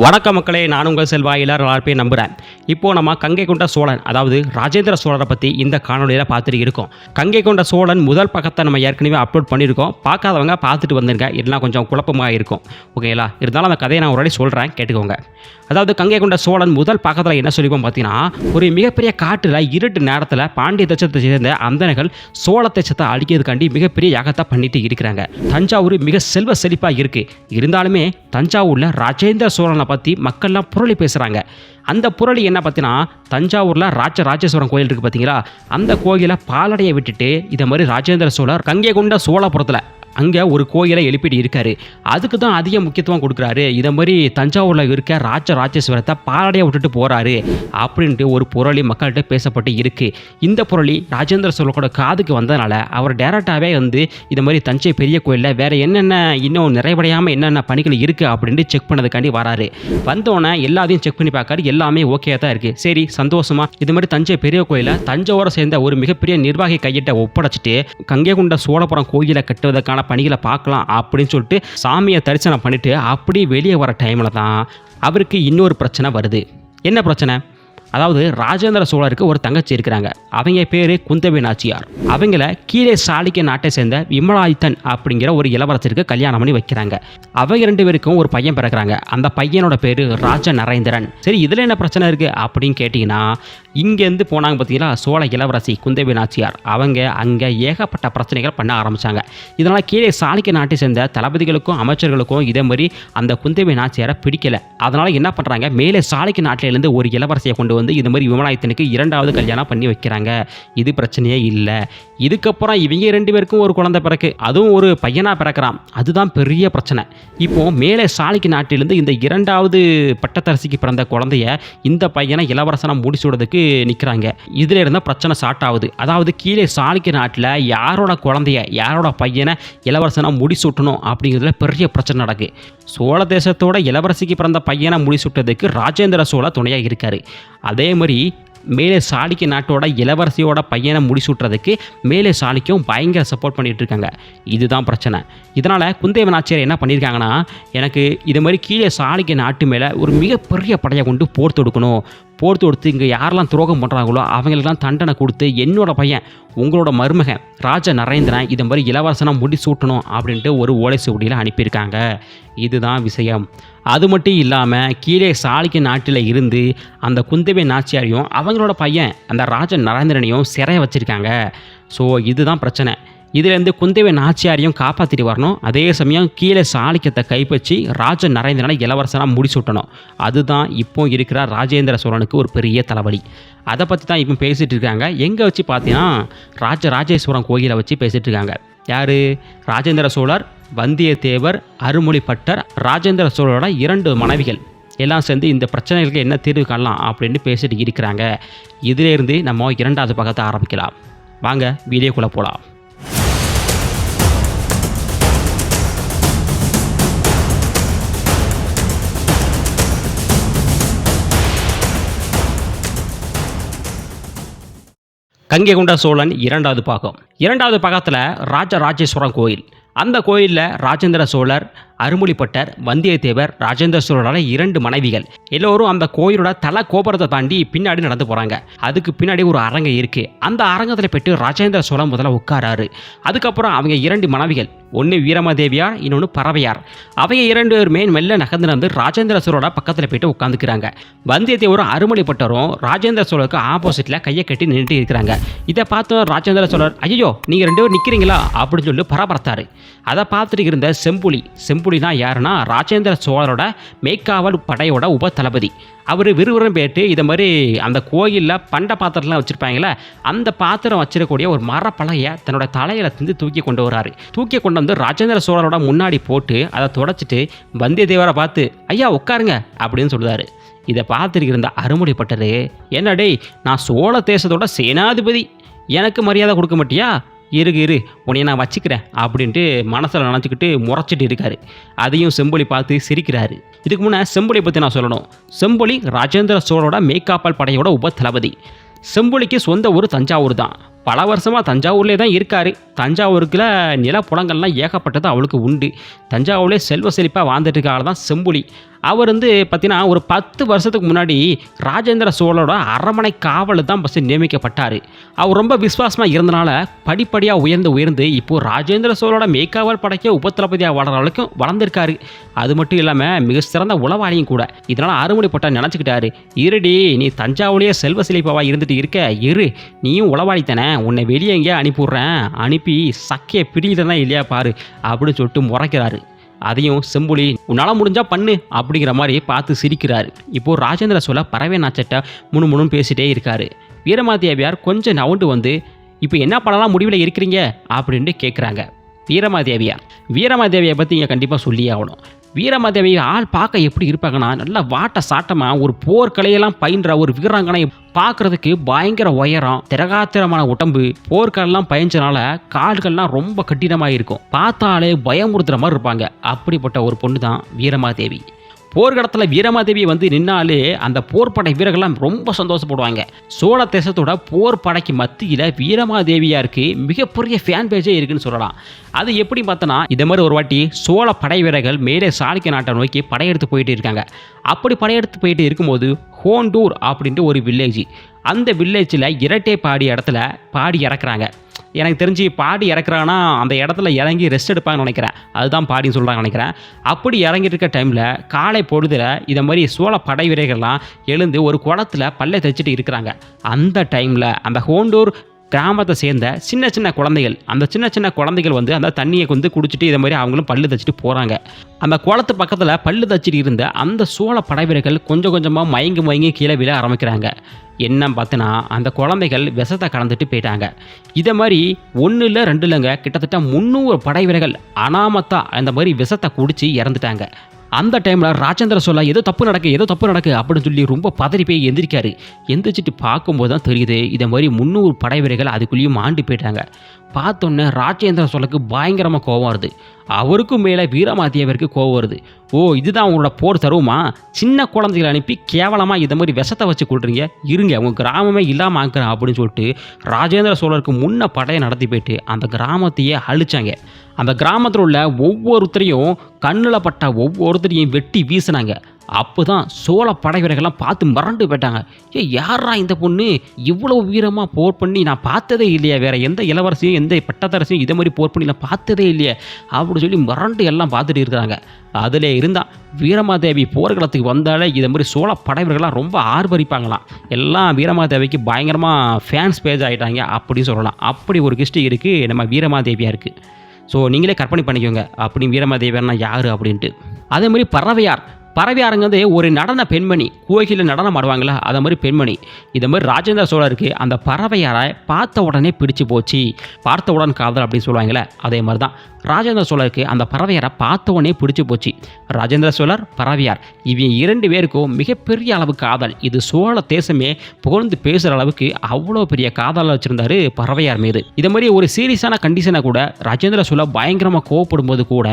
வணக்கம் மக்களே, நான் உங்கள் செல்வா. எல்லாரும் நல்லா இருப்பேன் நம்புகிறேன். இப்போது நம்ம கங்கை கொண்ட சோழன், அதாவது ராஜேந்திர சோழரை பற்றி இந்த காணொலியில் பார்த்துட்டு இருக்கோம். கங்கை கொண்ட சோழன் முதல் பக்கத்தை நம்ம ஏற்கனவே அப்லோட் பண்ணியிருக்கோம். பார்க்காதவங்க பார்த்துட்டு வந்துருங்க, இல்லைனா கொஞ்சம் குழப்பமாக இருக்கும். ஓகேங்களா? இருந்தாலும் அந்த கதையை நான் ஒரு வாட்டி சொல்கிறேன், கேட்டுக்கோங்க. அதாவது கங்கை கொண்ட சோழன் முதல் பக்கத்தில் என்ன சொல்லிப்போம் பார்த்தீங்கன்னா, ஒரு மிகப்பெரிய காட்டில் இருட்டு நேரத்தில் பாண்டிய தேசத்தை சேர்ந்த அந்தனர்கள் சோழ தேசத்தை அழிக்கிறதுக்காண்டி மிகப்பெரிய யாகத்தை பண்ணிட்டு இருக்கிறாங்க. தஞ்சாவூர் மிக செல்வ செழிப்பாக இருக்குது. இருந்தாலுமே தஞ்சாவூரில் ராஜேந்திர சோழனை பற்றி மக்கள்லாம் புரளி பேசுகிறாங்க. அந்த புரளி என்ன பார்த்தீங்கன்னா, தஞ்சாவூரில் ராஜராஜேஸ்வரன் கோயில் இருக்குது பார்த்தீங்களா, அந்த கோயிலை பாலடையை விட்டுட்டு இதை மாதிரி ராஜேந்திர சோழர் கங்கை கொண்ட சோழபுரத்தில் அங்கே ஒரு கோயிலை எழுப்பிட்டு இருக்காரு. அதுக்கு தான் அதிக முக்கியத்துவம் கொடுக்குறாரு. இதை மாதிரி தஞ்சாவூரில் இருக்க ராஜராஜேஸ்வரத்தை பாலடையை விட்டுட்டு போகிறாரு அப்படின்ட்டு ஒரு புரளி மக்கள்கிட்ட பேசப்பட்டு இருக்குது. இந்த புரளி ராஜேந்திர சோழரோட காதுக்கு வந்ததுனால அவர் டேரெக்டாகவே இதை மாதிரி தஞ்சை பெரிய கோயிலில் வேறு என்னென்ன இன்னும் நிறைவடையாமல் என்னென்ன பணிகள் இருக்குது அப்படின்ட்டு செக் பண்ணதுக்காண்டி வராரு. வந்தோடனே எல்லாத்தையும் செக் பண்ணி பார்க்காரு. எல்லாமே ஓகே தான் இருக்குது. சரி, சந்தோஷமா இது மாதிரி தஞ்சை பெரிய கோயிலை தஞ்சாவூரை சேர்ந்த ஒரு மிகப்பெரிய நிர்வாகி கையிட்ட ஒப்படைச்சிட்டு கங்கை கொண்ட சோழபுரம் கோயிலை கட்டுவதற்கான பணிகளை பார்க்கலாம் அப்படின்னு சொல்லிட்டு சாமியை தரிசனம் பண்ணிட்டு அப்படியே வெளியே வர டைமில் தான் அவருக்கு இன்னொரு பிரச்சனை வருது. என்ன பிரச்சனை? அதாவது ராஜேந்திர சோழருக்கு ஒரு தங்கச்சி இருக்கிறாங்க. அவங்க பேர் குந்தவி நாச்சியார். அவங்கள கீழே சாளுக்கிய நாட்டை சேர்ந்த விமலாயுதன் அப்படிங்கிற ஒரு இளவரசருக்கு கல்யாணம் பண்ணி வைக்கிறாங்க. அவங்க ரெண்டு பேருக்கும் ஒரு பையன் பிறக்கிறாங்க. அந்த பையனோட பேர் ராஜ நரேந்திரன். சரி, இதில் என்ன பிரச்சனை இருக்குது அப்படின்னு கேட்டிங்கன்னா, இங்கேருந்து போனாங்க பார்த்தீங்களா சோழ இளவரசி குந்தவி நாச்சியார். அவங்க அங்கே ஏகப்பட்ட பிரச்சனைகள் பண்ண ஆரம்பித்தாங்க. இதனால் கீழே சாளுக்கிய நாட்டை சேர்ந்த தளபதிகளுக்கும் அமைச்சர்களுக்கும் இதே மாதிரி அந்த குந்தவி நாச்சியாரை பிடிக்கலை. அதனால் என்ன பண்ணுறாங்க, மேலே சாளுக்கிய நாட்டிலேருந்து ஒரு இளவரசியை கொண்டு இது மாதிரி விமலாயுதனுக்கு இரண்டாவது கல்யாணம் பண்ணி வைக்கிறாங்க. இது பிரச்சனையே இல்லை. இதுக்கப்புறம் இவங்க ரெண்டு பேருக்கும் ஒரு குழந்தை பிறகு, அதுவும் ஒரு பையனாக பிறக்கிறான். அதுதான் பெரிய பிரச்சனை. இப்போ மேலே சாளுக்கிய நாட்டிலிருந்து இந்த இரண்டாவது பட்டத்தரசிக்கு பிறந்த குழந்தைய இந்த பையனை இளவரசனை முடிச்சுடுறதுக்கு நிற்கிறாங்க. இதில் இருந்தால் பிரச்சனை ஸ்டார்ட் ஆகுது. அதாவது கீழே சாளுக்கிய நாட்டில் யாரோட குழந்தைய யாரோட பையனை இளவரசனை முடிசூட்டணும் அப்படிங்கிறதுல பெரிய பிரச்சனை நடக்குது. சோழ தேசத்தோட இளவரசிக்கு பிறந்த பையனை முடிசூட்டதுக்கு ராஜேந்திர சோழ துணையாக இருக்காரு. அதே மாதிரி மேலே சாளுக்கிய நாட்டோட இளவரசியோட பையனை முடிசூட்டுறதுக்கு மேலே சாளுக்கியம் பயங்கர சப்போர்ட் பண்ணிகிட்டு இருக்காங்க. இதுதான் பிரச்சனை. இதனால் குந்தவி நாச்சியார் என்ன பண்ணியிருக்காங்கன்னா, எனக்கு இது மாதிரி கீழே சாளுக்கிய நாட்டு மேலே ஒரு மிகப்பெரிய படையை கொண்டு போர் தொடுக்கணும். போர் தொடுத்து இங்கே யாரெல்லாம் துரோகம் பண்ணுறாங்களோ அவங்களுக்கெல்லாம் தண்டனை கொடுத்து என்னோட பையன் உங்களோட மருமகன் ராஜ நரேந்திரன் இதை மாதிரி இளவரசனாக முடிசூட்டணும் அப்படின்ட்டு ஒரு ஓலை சுவடியில் அனுப்பியிருக்காங்க. இதுதான் விஷயம். அது மட்டும் இல்லாமல் கீழே சாளுக்கிய நாட்டில் இருந்து அந்த குந்தவி நாச்சியாரையும் அவங்களோட பையன் அந்த ராஜ நரேந்திரனையும் சிறைய வச்சுருக்காங்க. ஸோ இதுதான் பிரச்சனை. இதிலேருந்து குந்தவி நாச்சியாரையும் காப்பாற்றிட்டு வரணும். அதே சமயம் கீழே சாளுக்கியத்தை கைப்பற்றி ராஜ நரேந்திரனை இளவரசனாக முடிசூட்டணும். அதுதான் இப்போ இருக்கிற ராஜேந்திர சோழனுக்கு ஒரு பெரிய தலைவலி. அதை பற்றி தான் இப்போ பேசிகிட்டு இருக்காங்க. எங்கே வச்சு பார்த்தீங்கன்னா, ராஜராஜேஸ்வரம் கோயிலை வச்சு பேசிகிட்டு இருக்காங்க. யார்? ராஜேந்திர சோழர், வந்தியத்தேவர், அருள்மொழிப்பட்டர், ராஜேந்திர சோழரோட 2 மனைவிகள் எல்லாம் சேர்ந்து இந்த பிரச்சனைகளுக்கு என்ன தீர்வு காணலாம் அப்படின்னு பேசிட்டு இருக்கிறாங்க. இதிலேருந்து நம்ம 2வது பக்கத்தை ஆரம்பிக்கலாம். வாங்க வீடியோக்குள்ளே போகலாம். கங்கை கொண்ட சோழன் 2வது பாகம். 2வது பாகத்தில் ராஜராஜேஸ்வரம் கோயில். அந்த கோயிலில் ராஜேந்திர சோழர், அருள்மொழிப்பட்டர், வந்தியத்தேவர், ராஜேந்திர சோழரோட 2 மனைவிகள் எல்லோரும் அந்த கோயிலோட தலை கோபுரத்தை தாண்டி பின்னாடி நடந்து போகிறாங்க. அதுக்கு பின்னாடி ஒரு அரங்கம் இருக்குது. அந்த அரங்கத்தில் போய்ட்டு ராஜேந்திர சோழன் முதல்ல உட்காராரு. அதுக்கப்புறம் அவங்க 2 மனைவிகள், ஒன்று வீரமாதேவியார், இன்னொன்று பறவையார், அவங்க 2 பேருமே மெல்ல நகர்ந்து வந்து ராஜேந்திர சோழரோட பக்கத்தில் போய்ட்டு உட்காந்துக்கிறாங்க. வந்தியத்தேவரும் அருள்மொழிப்பட்டரும் ராஜேந்திர சோழருக்கு ஆப்போசிட்டில் கையை கட்டி நின்றுட்டு இருக்கிறாங்க. இதை பார்த்து ராஜேந்திர சோழர், ஐயோ நீங்கள் 2 பேரும் நிற்கிறீங்களா அப்படின்னு சொல்லி பரபரத்தாரு. அதை பார்த்துட்டு இருந்த செம்புலினா யாருன்னா, ராஜேந்திர சோழரோட மேய்க்காவல் படையோட உப தளபதி. அவர் விறுவிறுன்னு போயிட்டு இதை மாதிரி அந்த கோயிலில் பண்ட பாத்திரம்லாம் வச்சுருப்பாங்களே, அந்த பாத்திரம் வச்சிருக்கக்கூடிய ஒரு மரப்பலகையை தன்னோட தலையில இருந்து தூக்கி கொண்டு வராரு. தூக்கி கொண்டு வந்து ராஜேந்திர சோழரோட முன்னாடி போட்டு அதை தொடச்சிட்டு வந்தியத்தேவரை பார்த்து, ஐயா உட்காருங்க அப்படின்னு சொல்லுவார். இதை பார்த்துட்டு இருந்த அருள்மொழிப்பட்டர், என்னடே நான் சோழ தேசத்தோட சேனாதிபதி, எனக்கு மரியாதை கொடுக்க மாட்டியா? இரு உன்னைய நான் வச்சுக்கிறேன் அப்படின்ட்டு மனசில் நினச்சிக்கிட்டு முறைச்சிட்டு இருக்காரு. அதையும் செம்பொலி பார்த்து சிரிக்கிறாரு. இதுக்கு முன்னே செம்பொலியை பற்றி நான் சொல்லணும். செம்பொலி ராஜேந்திர சோழரோட மேய்க்காப்பல் படையோட உப தளபதி. செம்பொலிக்கு சொந்த ஊர் தஞ்சாவூர் தான். பல வருஷமாக தஞ்சாவூர்லேயே தான் இருக்கார். தஞ்சாவூருக்குள்ள நிலப்புலங்கள்லாம் ஏகப்பட்டது அவளுக்கு உண்டு. தஞ்சாவூர்லேயே செல்வ செழிப்பாக வாழ்ந்துட்டு இருக்க ஆள் தான் செம்புலி. அவர் வந்து பார்த்தீங்கன்னா ஒரு 10 வருஷத்துக்கு முன்னாடி ராஜேந்திர சோழரோட அரண்மனை காவல் தான் ஃபஸ்ட்டு நியமிக்கப்பட்டார். அவர் ரொம்ப விசுவாசமாக இருந்தனால படிப்படியாக உயர்ந்து இப்போ ராஜேந்திர சோழரோட மேய்க்காவல் படைக்க உபதளபதியாக வளர அளவுக்கு வளர்ந்துருக்காரு. அது மட்டும் இல்லாமல் மிக சிறந்த உளவாளியும் கூட. இதனால் அருமனைப்பட்டார் நினச்சிக்கிட்டாரு, இருடி நீ தஞ்சாவூர்லேயே செல்வ செழிப்பாக இருந்துட்டு இருக்க, இரு நீயும் உளவாளித்தானே, உன்னை வெளியே எங்கேயா அனுப்பிவிட்றேன், அனுப்பி சக்கையை பிடிக்கிறதா இல்லையா பாரு அப்படின்னு சொல்லிட்டு முறைக்கிறாரு. அதையும் செம்புலி உன்னால் முடிஞ்சா பண்ணு அப்படிங்கிற மாதிரி பார்த்து சிரிக்கிறாரு. இப்போது ராஜேந்திர சோழ பறவை நாச்சட்ட முணுமுணுன்னு பேசிகிட்டே இருக்காரு. வீரமாதேவியார் கொஞ்சம் நவுண்டு வந்து இப்போ என்ன பண்ணலாம் முடிவில் இருக்கிறீங்க அப்படின்ட்டு கேட்குறாங்க. வீரமாதேவியை பற்றி இங்கே கண்டிப்பாக சொல்லியே ஆகணும். வீரமாதேவி ஆள் பார்க்க எப்படி இருப்பாங்கன்னா, நல்லா வாட்ட சாட்டமாக ஒரு போர்க்கலையெல்லாம் பயின்ற ஒரு வீராங்கனை, பார்க்குறதுக்கு பயங்கர உயரம், திரகாத்திரமான உடம்பு, போர்க்கெல்லாம் பயின்றனால கால்கள்லாம் ரொம்ப கடினமாக இருக்கும், பார்த்தாலே பயமுறுத்துகிற மாதிரி இருப்பாங்க. அப்படிப்பட்ட ஒரு பொண்ணு தான் வீரமாதேவி. போர்க்களத்தில் வீரமாதேவி வந்து நின்னாலே அந்த போர்ப்படை வீரர்கள்லாம் ரொம்ப சந்தோஷப்படுவாங்க. சோழ தேசத்தோட போர் படைக்கு மத்தியில் வீரமாதேவியாருக்கு மிகப்பெரிய ஃபேன் பேஜே இருக்குன்னு சொல்லலாம். அது எப்படி பார்த்தோன்னா, இதே மாதிரி ஒரு வாட்டி சோழ படை வீரர்கள் மேலே சாளுக்கிய நாட்டை நோக்கி படையெடுத்து போயிட்டு இருக்காங்க. அப்படி படையெடுத்து போயிட்டு இருக்கும்போது ஹோண்டூர் அப்படின்ட்டு ஒரு வில்லேஜ், அந்த வில்லேஜில் இரட்டை பாடி இடத்துல பாடி இறக்குறாங்க. எனக்கு தெரிஞ்சு பாடி இறக்குறாங்கன்னா அந்த இடத்துல இறங்கி ரெஸ்ட் எடுப்பாங்கன்னு நினைக்கிறேன், அதுதான் பாடின்னு சொல்கிறாங்க நினைக்கிறேன். அப்படி இறங்கிட்டு இருக்க டைமில் காலை பொழுதில் இதை மாதிரி சோழ படை வீரர்கள்லாம் எழுந்து ஒரு குளத்தில் பல்லை தைச்சிட்டு இருக்கிறாங்க. அந்த டைமில் அந்த ஹோண்டூர் கிராமத்தை சேர்ந்த சின்ன சின்ன குழந்தைகள், அந்த சின்ன சின்ன குழந்தைகள் வந்து அந்த தண்ணியை வந்து குடிச்சிட்டு இதை மாதிரி அவங்களும் பல்லு தைச்சிட்டு போகிறாங்க. அந்த குளத்து பக்கத்தில் பல்லு தைச்சிட்டு இருந்த அந்த சோழ படை வீரர்கள் கொஞ்சம் கொஞ்சமாக மயங்கி கீழே விழ ஆரம்பிக்கிறாங்க. என்ன பார்த்தினா அந்த குழந்தைகள் விஷத்தை கலந்துட்டு போயிட்டாங்க. இதை மாதிரி 1 இல்லை 2 இல்லைங்க, கிட்டத்தட்ட 300 படை வீரர்கள் அனாமத்தாக அந்த மாதிரி விஷத்தை குடித்து இறந்துட்டாங்க. அந்த டைமில் ராஜேந்திர சோழ ஏதோ தப்பு நடக்கு அப்படின்னு சொல்லி ரொம்ப பதறி போய் எந்திரிக்காரு. எந்திரிச்சிட்டு பார்க்கும்போது தான் தெரியுது, இதை மாதிரி 300 படை வீரர்கள் அதுக்குள்ளேயும் மாண்டு போயிட்டாங்க. பார்த்தோன்னே ராஜேந்திர சோழக்கு பயங்கரமாக கோபம் வருது. அவருக்கும் மேலே வீரமாதேவியருக்கு கோபம் வருது. ஓ, இதுதான் உங்களோட போர் தருவமா? சின்ன குழந்தைகளை அனுப்பி கேவலமாக இதை மாதிரி விஷத்தை வச்சு கொள்றீங்க, இருங்க உங்கள் கிராமமே இல்லாமல் ஆக்குறேன் அப்படின்னு சொல்லிட்டு ராஜேந்திர சோழருக்கு முன்ன படையை நடத்தி போயிட்டு அந்த கிராமத்தையே அழிச்சாங்க. அந்த கிராமத்தில் உள்ள ஒவ்வொருத்தரையும் கண்ணில் பட்ட ஒவ்வொருத்தரையும் வெட்டி வீசினாங்க. அப்போ தான் சோழ படை வீரர்கள்லாம் பார்த்து மறண்டு போயிட்டாங்க. யாரா இந்த பொண்ணு இவ்வளோ வீரமாக போர் பண்ணி நான் பார்த்ததே இல்லையா, வேறு எந்த இளவரசியும் எந்த பட்டத்தரசியும் இதே மாதிரி போர் பண்ணி நான் பார்த்ததே இல்லையே அப்படின்னு சொல்லி மறண்டு எல்லாம் பார்த்துட்டு இருக்கிறாங்க. அதில் இருந்தால் வீரமாதேவி போர்க்களத்துக்கு வந்தாலே இதை மாதிரி சோழ படை வீரர்கள்லாம் ரொம்ப ஆர்ப்பரிப்பாங்களாம். எல்லாம் வீரமாதேவிக்கு பயங்கரமாக ஃபேன்ஸ் பேஜ் ஆகிட்டாங்க அப்படின்னு சொல்லலாம். அப்படி ஒரு கிஸ்டி இருக்குது நம்ம வீரமாதேவியாக இருக்குது. ஸோ நீங்களே கற்பனை பண்ணிக்கோங்க அப்படி வீரமாதேவியர்னா யார் அப்படின்ட்டு. அதே மாதிரி பறவையாருங்க வந்து ஒரு நடன பெண்மணி, கோயிலில் நடனம் ஆடுவாங்களா அதை மாதிரி பெண்மணி. இதை மாதிரி ராஜேந்திர சோழருக்கு அந்த பறவையாரை பார்த்த உடனே பிடிச்சி போச்சு, பார்த்தவுடன் காதல் அப்படின்னு சொல்லுவாங்களே அதே மாதிரி தான் ராஜேந்திர சோழருக்கு அந்த பறவையாரை பார்த்த உடனே பிடிச்சி போச்சு. ராஜேந்திர சோழர், பறவையார் இவங்க 2 பேருக்கும் மிகப்பெரிய அளவு காதல். இது சோழ தேசமே புகழ்ந்து பேசுகிற அளவுக்கு அவ்வளோ பெரிய காதல் வச்சுருந்தாரு பறவையார் மீது. இதை மாதிரி ஒரு சீரியஸான கண்டிஷனை கூட ராஜேந்திர சோழர் பயங்கரமாக கோவப்படும் போது கூட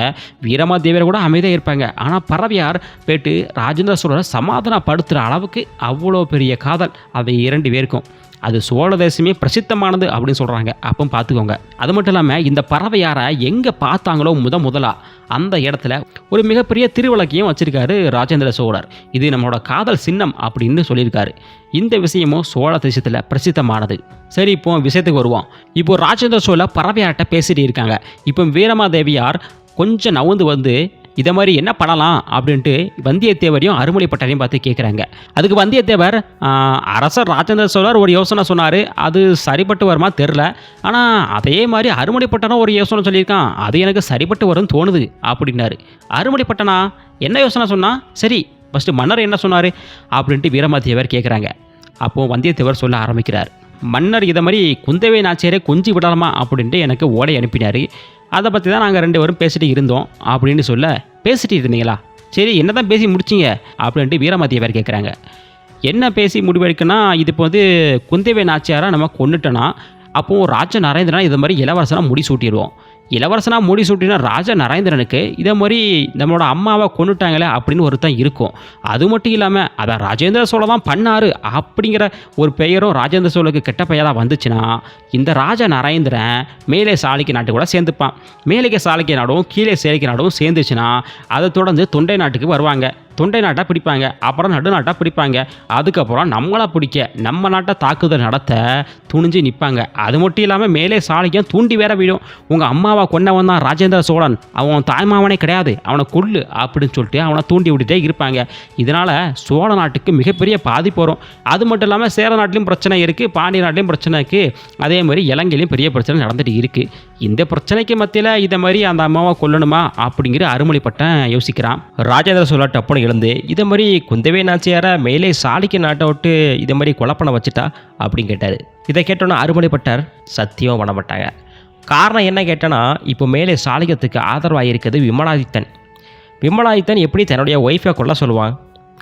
வீரமாதேவியர் கூட அமைதியாக இருப்பாங்க. ஆனால் பறவையார் போயிட்டு ராஜேந்திர சோழரை சமாதானப்படுத்துகிற அளவுக்கு அவ்வளோ பெரிய காதல் அது 2 பேருக்கும். அது சோழ தேசமே பிரசித்தமானது அப்படின்னு சொல்கிறாங்க. அப்போ பார்த்துக்கோங்க. அது மட்டும் இல்லாமல் இந்த பறவையாரை எங்கே பார்த்தாங்களோ முதலாக அந்த இடத்துல ஒரு மிகப்பெரிய திருவிளக்கையும் வச்சுருக்காரு ராஜேந்திர சோழர். இது நம்மளோட காதல் சின்னம் அப்படின்னு சொல்லியிருக்காரு. இந்த விஷயமும் சோழ தேசத்தில் பிரசித்தமானது. சரி, இப்போ விஷயத்துக்கு வருவோம். இப்போ ராஜேந்திர சோழர் பறவையார்கிட்ட பேசிட்டு இருக்காங்க. இப்போ வீரமாதேவியார் கொஞ்சம் நவுந்து வந்து இதை மாதிரி என்ன பண்ணலாம் அப்படின்ட்டு வந்தியத்தேவரையும் அருமலைப்பட்டரையும் பார்த்து கேட்குறாங்க. அதுக்கு வந்தியத்தேவர், அரசர் ராஜேந்திர சோழர் ஒரு யோசனை சொன்னார், அது சரிப்பட்டு வருமா தெரில, ஆனால் அதே மாதிரி அருமலைப்பட்டனும் ஒரு யோசனை சொல்லியிருக்கான், அது எனக்கு சரிப்பட்டு வரும்னு தோணுது அப்படின்னாரு. அருமலைப்பட்டனா என்ன யோசனை சொன்னால், சரி ஃபஸ்ட்டு மன்னர் என்ன சொன்னார் அப்படின்ட்டு வீரமாதேவர் கேட்குறாங்க. அப்போது வந்தியத்தேவர் சொல்ல ஆரம்பிக்கிறார். மன்னர் இதை மாதிரி குந்தவை நாச்சியாரை கொஞ்சி விடலாமா அப்படின்ட்டு எனக்கு ஓலை அனுப்பினார், அதை பற்றி தான் நாங்கள் 2 பேரும் பேசிட்டு இருந்தோம் அப்படின்னு சொல்ல, பேசிட்டு இருந்தீங்களா, சரி என்ன தான் பேசி முடிச்சிங்க அப்படின்ட்டு வீரமாதேவர் கேட்குறாங்க. என்ன பேசி முடிவெடுக்குன்னா, இது இப்போ வந்து குந்தவை நாச்சியாரை நம்ம கொண்டுட்டோன்னா அப்போது ராஜ நரேந்திரனா இதை மாதிரி இளவரசனாக முடிசூட்டிடுவோம். இளவரசனாக முடிசூட்டினா ராஜ நரேந்திரனுக்கு இதை மாதிரி நம்மளோட அம்மாவை கொண்டுட்டாங்களே அப்படின்னு ஒருத்தன் இருக்கும். அது மட்டும் இல்லாமல் அதை ராஜேந்திர சோழ தான் பண்ணார் அப்படிங்கிற ஒரு பெயரும் ராஜேந்திர சோழருக்கு கெட்ட பெயராக வந்துச்சுன்னா இந்த ராஜ நரேந்திரன் மேலே சாளுக்கிய நாட்டு கூட சேர்ந்துப்பான். மேலே சாளுக்கிய நாடும் கீழே சாளுக்கிய நாடும் சேர்ந்துச்சுன்னா அதை தொடர்ந்து தொண்டை நாட்டுக்கு வருவாங்க. தொண்டை நாட்டை பிடிப்பாங்க, அப்புறம் நடுநாட்டை பிடிப்பாங்க, அதுக்கப்புறம் நம்மளை பிடிக்க நம்ம நாட்டை தாக்குதல் நடத்த துணிஞ்சு நிற்பாங்க. அது மட்டும் இல்லாமல் மேலே சாளுக்கியம் தூண்டி வேற விடும். உங்கள் அம்மாவை கொன்னவன் தான் ராஜேந்திர சோழன், அவன் தாய்மாவனே கிடையாது, அவனை கொல்லு அப்படின்னு சொல்லிட்டு அவனை தூண்டி விட்டுட்டே இருப்பாங்க. இதனால் சோழ நாட்டுக்கு மிகப்பெரிய பாதிப்பு வரும். அது மட்டும் இல்லாமல் சேர நாட்டிலையும் பிரச்சனை இருக்குது, பாண்டிய நாட்டிலையும் பிரச்சனை இருக்குது, அதே மாதிரி இலங்கையிலையும் பெரிய பிரச்சனை நடந்துட்டு இருக்குது. இந்த பிரச்சனைக்கு மத்தியில் இதை மாதிரி அந்த அம்மாவை கொல்லணுமா அப்படிங்கிற அருமொழிப்பட்டன் யோசிக்கிறான். ராஜேந்திர சோழன் டப்புன்னு எழுந்து இதை மாதிரி குந்தவை நாச்சியாரை மேலே சாளுக்கிய நாட்டை விட்டு இதை மாதிரி கொலை பண்ண வச்சுட்டா அப்படின்னு கேட்டார். இதை கேட்டோன்னா அருமொழிப்பட்டர் சத்தியம் பண்ண மாட்டாங்க. காரணம் என்ன கேட்டோன்னா, இப்போ மேலே சாளுக்கியத்துக்கு ஆதரவாக இருக்கிறது விமலாதித்தன். விமலாதித்தன் எப்படி தன்னுடைய ஒய்ஃபை கொல்ல சொல்லுவான்?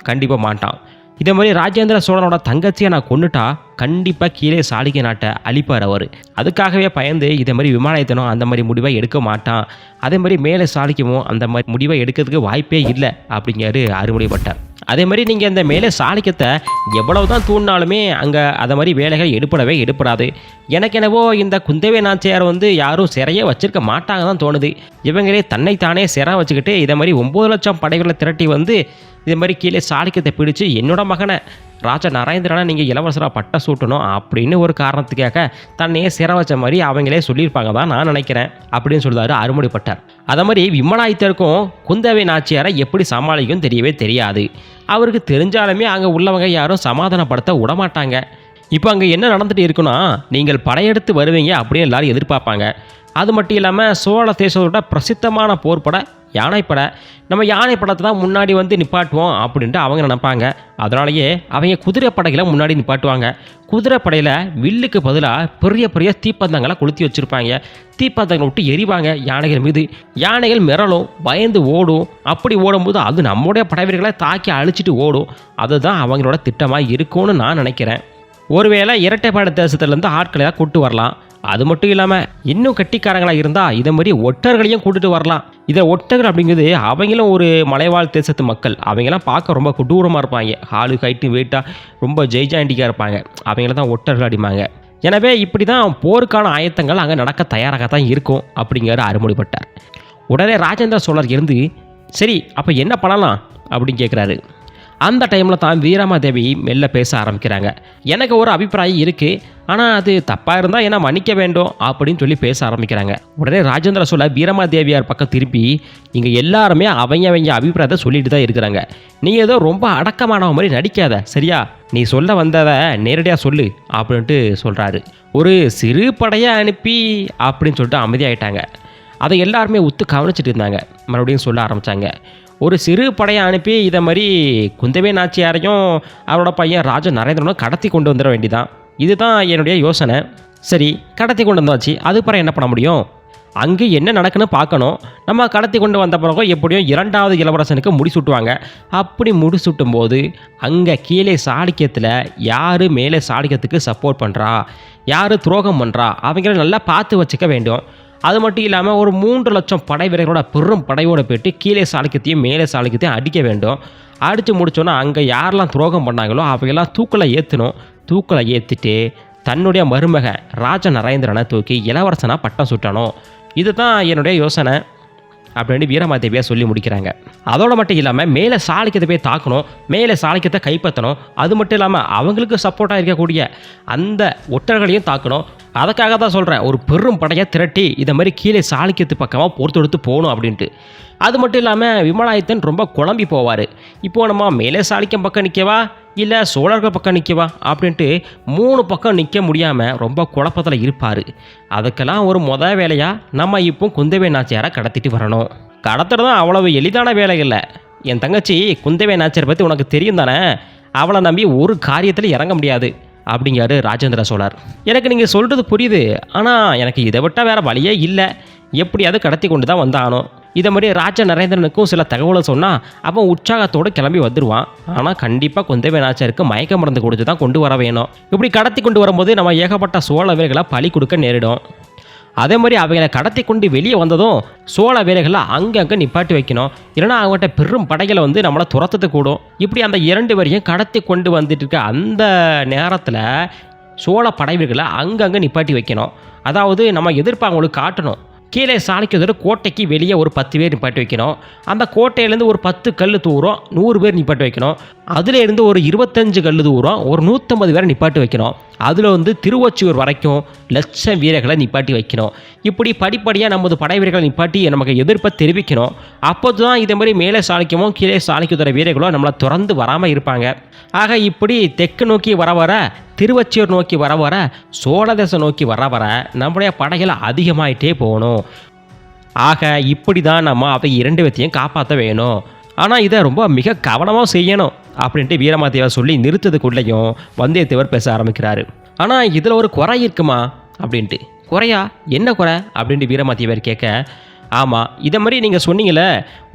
கண்டிப்பாக மாட்டான். இதே மாதிரி ராஜேந்திர சோழனோட தங்கச்சியை நான் கொண்டுட்டா கண்டிப்பாக கீழே சாளுக்கிய நாட்டை அழிப்பார் அவர். அதுக்காகவே பயந்து இதே மாதிரி விமானத்தனும் அந்த மாதிரி முடிவை எடுக்க மாட்டான். அதே மாதிரி மேலே சாளுக்கியமும் அந்த மாதிரி முடிவை எடுக்கிறதுக்கு வாய்ப்பே இல்லை அப்படிங்கிறாரு அருமொழிப்பட்டர். அதே மாதிரி நீங்கள் இந்த மேலே சாளுக்கியத்தை எவ்வளவு தான் தூண்டினாலுமே அங்கே அதை மாதிரி வேலைகள் எடுப்படாது. எனக்கு என்னவோ இந்த குந்தவை நாச்சியார் யாரும் சிறையே வச்சிருக்க மாட்டாங்க தான் தோணுது. இவங்களே தன்னைத்தானே சிறை வச்சுக்கிட்டு இதை மாதிரி 9 லட்சம் படைகளை திரட்டி இதே மாதிரி கீழே சாளுக்கியத்தை பிடிச்சி என்னோட மகனை ராஜா நரேந்திரனை நீங்கள் இளவரசராக பட்டம் சூட்டணும் அப்படின்னு ஒரு காரணத்துக்காக தன்னையே சிறை வச்ச மாதிரி அவங்களே சொல்லியிருப்பாங்க தான் நான் நினைக்கிறேன் அப்படின்னு சொல்லுவார் அருமொழிப்பட்டர். அதே மாதிரி விமலாதித்தருக்கும் குந்தவை நாச்சியாரை எப்படி சமாளிக்கும் தெரியவே தெரியாது. அவருக்கு தெரிஞ்சாலுமே அங்கே உள்ளவங்க யாரும் சமாதானப்படுத்த விடமாட்டாங்க. இப்போ அங்கே என்ன நடந்துட்டு இருக்குன்னா, நீங்கள் படையெடுத்து வருவீங்க அப்படின்னு எல்லாரும் எதிர்பார்ப்பாங்க. அது மட்டும் இல்லாமல் சோழ தேசத்தோட பிரசித்தமான போர்ப்பட யானைப்படை, நம்ம யானைப்படத்தை தான் முன்னாடி நிப்பாட்டுவோம் அப்படின்ட்டு அவங்க நினைப்பாங்க. அதனாலேயே அவங்க குதிரைப்படைகளை முன்னாடி நிப்பாட்டுவாங்க. குதிரைப்படையில் வில்லுக்கு பதிலாக பெரிய பெரிய தீப்பந்தங்களை கொளுத்தி வச்சுருப்பாங்க. தீப்பந்தங்களை விட்டு எரிவாங்க யானைகள் மீது. யானைகள் மிரளும், பயந்து ஓடும். அப்படி ஓடும்போது அது நம்முடைய படைவீரர்களை தாக்கி அழிச்சிட்டு ஓடும். அதுதான் அவங்களோட திட்டமாக இருக்கும்னு நான் நினைக்கிறேன். ஒருவேளை இரட்டைப்பாடு தேசத்துலேருந்து ஆட்களை தான் கூட்டு வரலாம். அது மட்டும் இல்லாமல் இன்னும் கட்டிக்காரங்களாக இருந்தால் இதை மாதிரி ஒட்டர்களையும் கூட்டிட்டு வரலாம். இதை ஒட்டர்கள் அப்படிங்கிறது அவங்களும் ஒரு மலைவாழ் தேசத்து மக்கள். அவங்களாம் பார்க்க ரொம்ப கொடூரமாக இருப்பாங்க. ஹாலு ஹைட்டு வெயிட்டாக ரொம்ப ஜெய்ஜாண்டிக்காக இருப்பாங்க. அவங்கள தான் ஒட்டர்கள் அடிப்பாங்க. எனவே இப்படி தான் போருக்கான ஆயத்தங்கள் அங்கே நடக்க தயாராக தான் இருக்கும் அப்படிங்கிற அருமொழிப்பட்டார். உடனே ராஜேந்திர சோழர் இருந்து சரி அப்போ என்ன பண்ணலாம் அப்படின்னு கேட்குறாரு. அந்த டைமில் தான் வீரமாதேவி மெல்ல பேச ஆரம்பிக்கிறாங்க. எனக்கு ஒரு அபிப்பிராயம் இருக்குது, ஆனால் அது தப்பாக இருந்தால் என்ன மன்னிக்க வேண்டும் அப்படின்னு சொல்லி பேச ஆரம்பிக்கிறாங்க. உடனே ராஜேந்திர சோழர் வீரமாதேவியார் பக்கம் திருப்பி இங்கே எல்லாருமே அவங்க அபிப்பிராயத்தை சொல்லிட்டு தான் இருக்கிறாங்க. நீ ஏதோ ரொம்ப அடக்கமானவ மாதிரி நடிக்காத, சரியா? நீ சொல்ல வந்ததை நேரடியாக சொல்லு அப்படின்ட்டு சொல்கிறாரு. ஒரு சிறு படையை அனுப்பி அப்படின்னு சொல்லிட்டு அமைதியாகிட்டாங்க. அதை எல்லாருமே உத்து கவனிச்சிட்டு இருந்தாங்க. மறுபடியும் சொல்ல ஆரம்பித்தாங்க. ஒரு சிறு படையை அனுப்பி இதை மாதிரி குந்தவை நாச்சியாரையும் அவரோட பையன் ராஜா நரேந்திரனும் கடத்தி கொண்டு வந்துட வேண்டிதான். இதுதான் என்னுடைய யோசனை. சரி, கடத்தி கொண்டு வந்தாச்சு, அதுக்கப்புறம் என்ன பண்ண முடியும்? அங்கே என்ன நடக்குன்னு பார்க்கணும். நம்ம கடத்தி கொண்டு வந்த பிறகு எப்படியும் 2வது இளவரசனுக்கு முடிசூட்டுவாங்க. அப்படி முடிசூட்டும் போது அங்கே கீழே சாளுக்கியத்தில் யார் மேலே சாளுக்கியத்துக்கு சப்போர்ட் பண்ணுறா, யார் துரோகம் பண்ணுறா, அவங்கள நல்லா பார்த்து வச்சுக்க வேண்டும். அது மட்டும் இல்லாமல் ஒரு 3 லட்சம் படை வீரர்களோட பெரும் படையோடு போய்ட்டு கீழே சாளுக்கியத்தையும் மேலே சாளுக்கியத்தையும் அடிக்க வேண்டும். அடித்து முடித்தோன்னா அங்கே யாரெல்லாம் துரோகம் பண்ணாங்களோ அவையெல்லாம் தூக்கில் ஏற்றணும். தூக்கில் ஏற்றிட்டு தன்னுடைய மருமகன் ராஜ நரேந்திரனை தூக்கி இளவரசனாக பட்டம் சுட்டணும். இதுதான் என்னுடைய யோசனை அப்படின்னு வீரமாதேவியாக சொல்லி முடிக்கிறாங்க. அதோடு மட்டும் இல்லாமல் மேலே சாளுக்கியத்தை போய் தாக்கணும், மேலே சாளுக்கியத்தை கைப்பற்றணும். அது மட்டும் இல்லாமல் அவங்களுக்கு சப்போர்ட்டாக இருக்கக்கூடிய அந்த ஒற்றர்களையும் தாக்கணும். அதுக்காக தான் சொல்கிறேன், ஒரு பெரும் படையை திரட்டி இதை மாதிரி கீழே சாளுக்கியத்து பக்கமாக போர் தொடுத்து போகணும் அப்படின்ட்டு. அது மட்டும் இல்லாமல் விமலாதித்தன் ரொம்ப குழம்பி போவார். இப்போது நம்ம மேலே சாளுக்கியம் பக்கம் நிற்கவா இல்லை சோழர்கள் பக்கம் நிற்கவா அப்படின்ட்டு 3 பக்கம் நிற்க முடியாமல் ரொம்ப குழப்பத்தில் இருப்பார். அதுக்கெல்லாம் ஒரு வேலையாக நம்ம இப்போ குந்தவை நாச்சியாரை கடத்திட்டு வரணும். கடத்துறது தான் அவ்வளவு எளிதான வேலை இல்லை. என் தங்கச்சி குந்தவை நாச்சியாரை பற்றி உனக்கு தெரியும் தானே, அவளை நம்பி ஒரு காரியத்தில் இறங்க முடியாது அப்படிங்கிறாரு ராஜேந்திர சோழர். எனக்கு நீங்கள் சொல்கிறது புரியுது, ஆனால் எனக்கு இதை விட்டால் வேறு வழியே இல்லை. எப்படியாவது கடத்தி கொண்டு தான் வந்தானோ. இதை மாதிரி ராஜா நரேந்திரனுக்கும் சில தகவலை சொன்னால் அவன் உற்சாகத்தோடு கிளம்பி வந்துடுவான். ஆனால் கண்டிப்பாக குந்தவை நாச்சியாருக்கு மயக்க மருந்து கொடுத்து தான் கொண்டு வர வேணும். இப்படி கடத்தி கொண்டு வரும்போது நம்ம ஏகப்பட்ட சோழ வீரர்களை பலி கொடுக்க நேரிடும். அதே மாதிரி அவங்களை கடத்தி கொண்டு வெளியே வந்ததும் சோழ வீரர்களை அங்கங்கே நிப்பாட்டி வைக்கணும். இல்லைனா அவங்ககிட்ட பெரும் படைகளை நம்மளை துரத்துறது கூடும். இப்படி அந்த 2 பேரையும் கடத்தி கொண்டு வந்துட்டு இருக்க அந்த நேரத்தில் சோழ படை வீரர்களை அங்கங்கே நிப்பாட்டி வைக்கணும். அதாவது நம்ம எதிர்ப்பு அவங்களுக்கு காட்டணும். கீழே சாணிக்கத்தோட கோட்டைக்கு வெளியே ஒரு 10 பேர் நிப்பாட்டி வைக்கணும். அந்த கோட்டையிலேருந்து ஒரு 10 கல் தூரம் 100 பேர் நிப்பாட்டி வைக்கணும். அதில் இருந்து ஒரு 25 கல் தூரம் ஒரு 150 பேரை நிப்பாட்டி வைக்கணும். அதில் வந்து திருவொற்றியூர் வரைக்கும் லட்சம் வீரர்களை நிப்பாட்டி வைக்கணும். இப்படி படிப்படியாக நமது படை வீரர்களை நிப்பாட்டி நமக்கு எதிர்ப்பை தெரிவிக்கணும். அப்போது தான் இதே மாதிரி மேலே சாணிக்கமும் கீழே சாணிக்கத்தோட வீரர்களும் நம்மளை திறந்து வராமல் இருப்பாங்க. ஆக இப்படி தெற்கு நோக்கி வர திருவொற்றியூர் நோக்கி வர சோழ தேசம் நோக்கி வர நம்முடைய படைகள் அதிகமாயிட்டே போகணும். ஆக இப்படி தான் நம்ம அவை 2 பேர்த்தையும் காப்பாற்ற வேணும். ஆனால் இதை ரொம்ப மிக கவனமாக செய்யணும் அப்படின்ட்டு வீரமாதேவர் சொல்லி நிறுத்ததுக்குள்ளேயும் வந்தியத்தேவர் பேச ஆரம்பிக்கிறாரு. ஆனால் இதில் ஒரு குறை இருக்குமா அப்படின்ட்டு. குறையா? என்ன குறை அப்படின்ட்டு வீரமாதேவர் கேட்க, ஆமாம், இதை மாதிரி நீங்கள் சொன்னீங்களே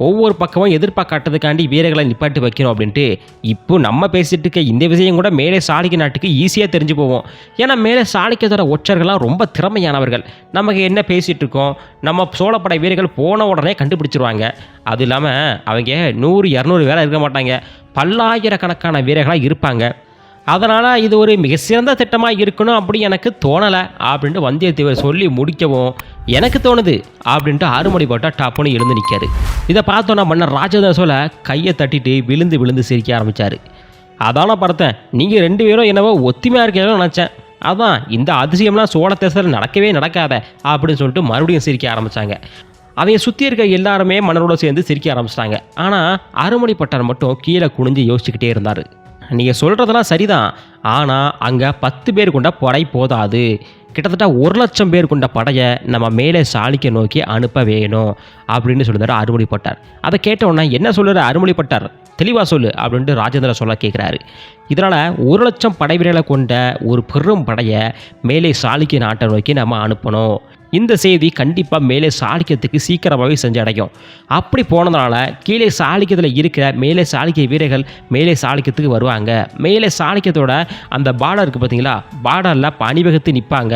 ஒவ்வொரு பக்கமும் எதிர்பார்க்காட்டதுக்காண்டி வீரர்களை நிப்பாட்டி வைக்கணும் அப்படின்ட்டு. இப்போ நம்ம பேசிகிட்டு இருக்க இந்த விஷயம் கூட மேலே சாளுக்கிய நாட்டுக்கு ஈஸியாக தெரிஞ்சு போவோம். ஏன்னா மேலே சாளுக்கியத்தோட ஒற்றர்கள்லாம் ரொம்ப திறமையானவர்கள். நமக்கு என்ன பேசிகிட்டு இருக்கோம் நம்ம சோழப்படை வீரர்கள் போன உடனே கண்டுபிடிச்சிருவாங்க. அது இல்லாமல் அவங்க 100-200 வேலை இருக்க மாட்டாங்க, பல்லாயிரக்கணக்கான வீரர்களாக இருப்பாங்க. அதனால் இது ஒரு மிக சிறந்த திட்டமாக இருக்கணும் அப்படி எனக்கு தோணலை அப்படின்ட்டு வந்தியத்தேவர் சொல்லி முடிக்கவும், எனக்கு தோணுது அப்படின்ட்டு அருமொழிப்பட்ட டாப்புன்னு எழுந்து நிற்காரு. இதை பார்த்தோன்னா மன்னர் ராஜேந்திர சோழ கையை தட்டிட்டு விழுந்து சிரிக்க ஆரம்பித்தார். அதான பார்த்தேன், நீங்கள் 2 பேரும் என்னவோ ஒத்துமையாக இருக்கீங்கன்னு நினச்சேன். அதான் இந்த அதிசயம்லாம் சோழ தேசத்தில் நடக்கவே நடக்காத அப்படின்னு சொல்லிட்டு மறுபடியும் சிரிக்க ஆரம்பித்தாங்க. அவங்க சுற்றி இருக்க எல்லாருமே மன்னரோட சேர்ந்து சிரிக்க ஆரம்பிச்சிட்டாங்க. ஆனால் அருமொழிப்பட்டர் மட்டும் கீழே குனிஞ்சு யோசிச்சுக்கிட்டே இருந்தார். நீங்கள் சொல்கிறதெல்லாம் சரிதான், ஆனால் அங்கே 10 பேர் கொண்ட படை போதாது. கிட்டத்தட்ட 1,00,000 பேர் கொண்ட படையை நம்ம மேலே சாளுக்கிய நோக்கி அனுப்ப வேணும் அப்படின்னு சொல்லுறாரு அருமொழிப்பட்டார். அதை கேட்டவுடனே என்ன சொல்லுற அருமொழிப்பட்டார், தெளிவாக சொல்லு அப்படின்ட்டு ராஜேந்திர சோழ கேட்குறாரு. இதனால் 1,00,000 படை வீரர்களை கொண்ட ஒரு பெரும் படையை மேலே சாளுக்கிய நாட்டை நோக்கி நம்ம அனுப்பணும். இந்த செய்தி கண்டிப்பாக மேலே சாளுக்கியத்துக்கு சீக்கிரமாகவே செஞ்சடையும். அப்படி போனதுனால கீழே சாளுக்கியத்தில் இருக்கிற மேலே சாளுக்கிய வீரர்கள் மேலே சாளுக்கியத்துக்கு வருவாங்க. மேலே சாளுக்கியத்தோட அந்த பார்டர் இருக்குது பார்த்தீங்களா, பார்டரில் அணிவகுத்து நிற்பாங்க.